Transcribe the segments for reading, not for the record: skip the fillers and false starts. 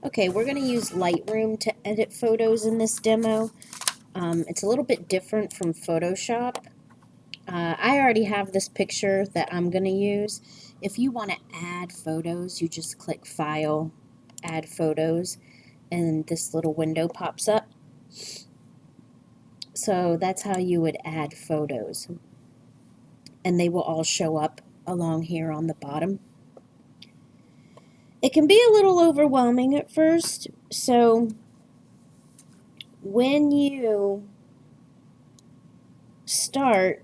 Okay, we're going to use Lightroom to edit photos in this demo. It's a little bit different from Photoshop. I already have this picture that I'm going to use. If you want to add photos, you just click File, Add Photos, and this little window pops up. So that's how you would add photos. And they will all show up along here on the bottom. It can be a little overwhelming at first, so when you start,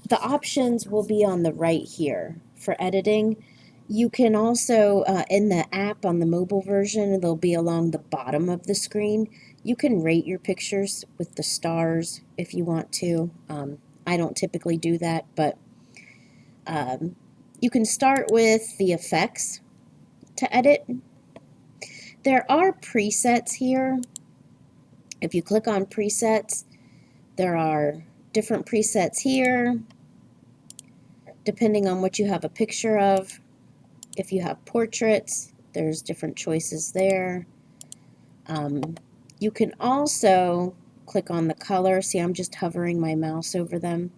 the options will be on the right here for editing. You can also, in the app on the mobile version, they'll be along the bottom of the screen. You can rate your pictures with the stars if you want to. I don't typically do that, but you can start with the effects to edit. There are presets here. If you click on presets, there are different presets here, depending on what you have a picture of. If you have portraits, there's different choices there. You can also click on the color. See, I'm just hovering my mouse over them,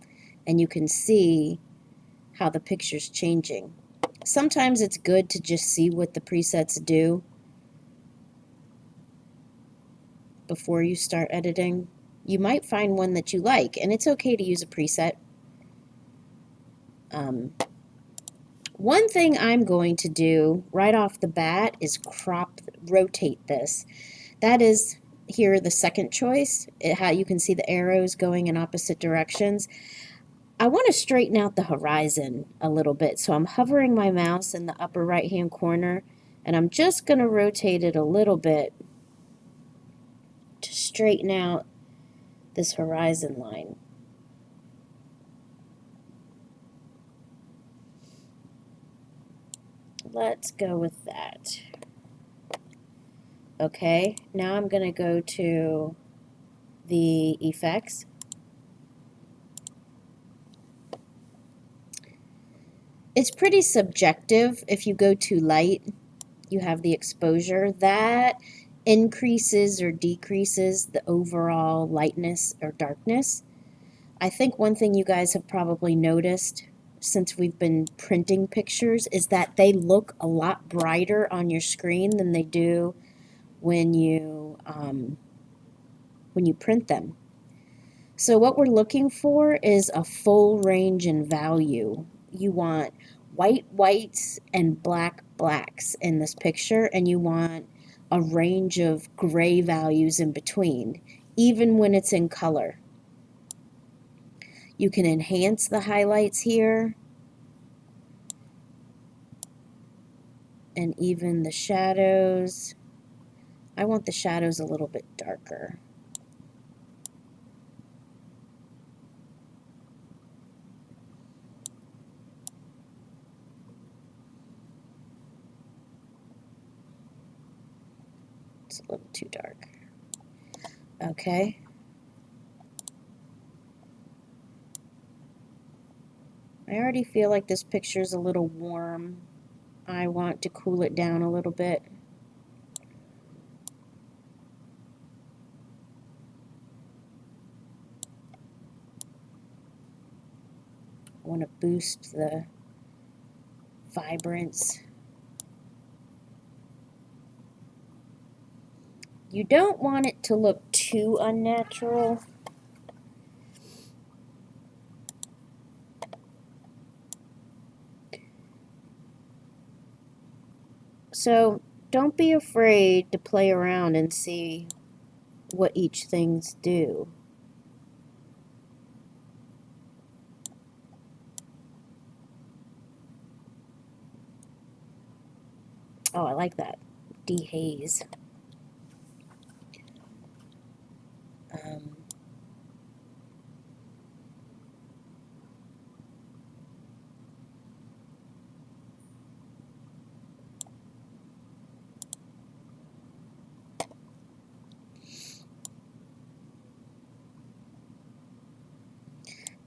and you can see how the picture's changing. Sometimes it's good to just see what the presets do before you start editing. You might find one that you like, and it's okay to use a preset. One thing I'm going to do right off the bat is rotate this. That is here the second choice, how you can see the arrows going in opposite directions. I want to straighten out the horizon a little bit, so I'm hovering my mouse in the upper right hand corner, and I'm just going to rotate it a little bit to straighten out this horizon line. Let's go with that. Okay, now I'm going to go to the effects. It's pretty subjective. If you go to light, you have the exposure. That increases or decreases the overall lightness or darkness. I think one thing you guys have probably noticed since we've been printing pictures is that they look a lot brighter on your screen than they do when you print them. So what we're looking for is a full range in value. You want white whites and black blacks in this picture, and you want a range of gray values in between, even when it's in color. You can enhance the highlights here, and even the shadows. I want the shadows a little bit darker. It's a little too dark. Okay. I already feel like this picture is a little warm. I want to cool it down a little bit. I want to boost the vibrance. You don't want it to look too unnatural. So don't be afraid to play around and see what each things do. Oh, I like that. Dehaze.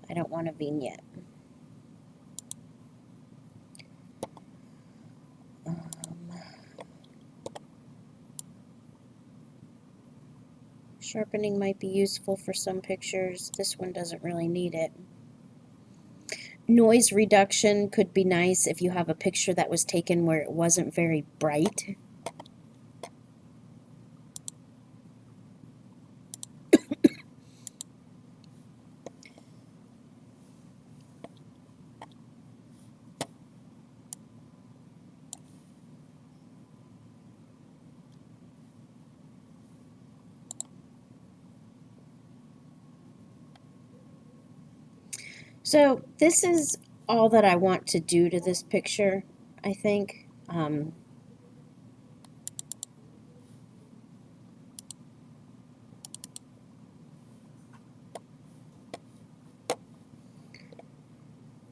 I don't want a vignette. Sharpening might be useful for some pictures. This one doesn't really need it. Noise reduction could be nice if you have a picture that was taken where it wasn't very bright. So this is all that I want to do to this picture, I think.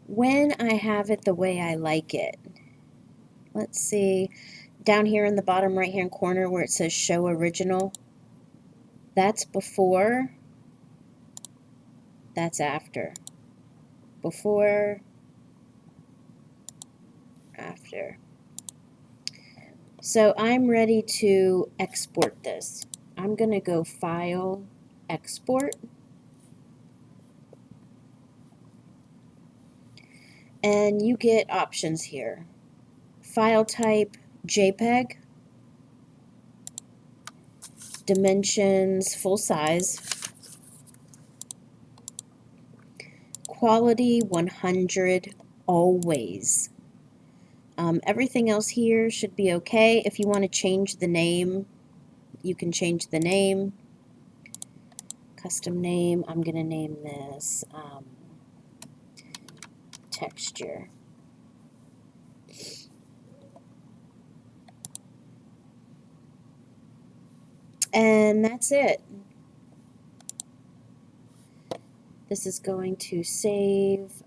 When I have it the way I like it, let's see, down here in the bottom right hand corner where it says show original, that's before, that's after. Before, after. So I'm ready to export this. I'm going to go File, Export. And you get options here. File type, JPEG. Dimensions, full size. Quality 100, always. Everything else here should be okay. If you want to change the name, you can change the name. Custom name, I'm going to name this texture. And that's it. This is going to save.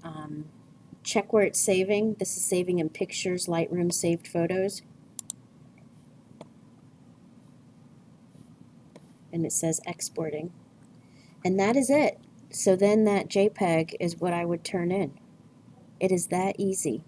Check where it's saving. This is saving in Pictures, Lightroom, Saved Photos. And it says exporting. And that is it. So then that JPEG is what I would turn in. It is that easy.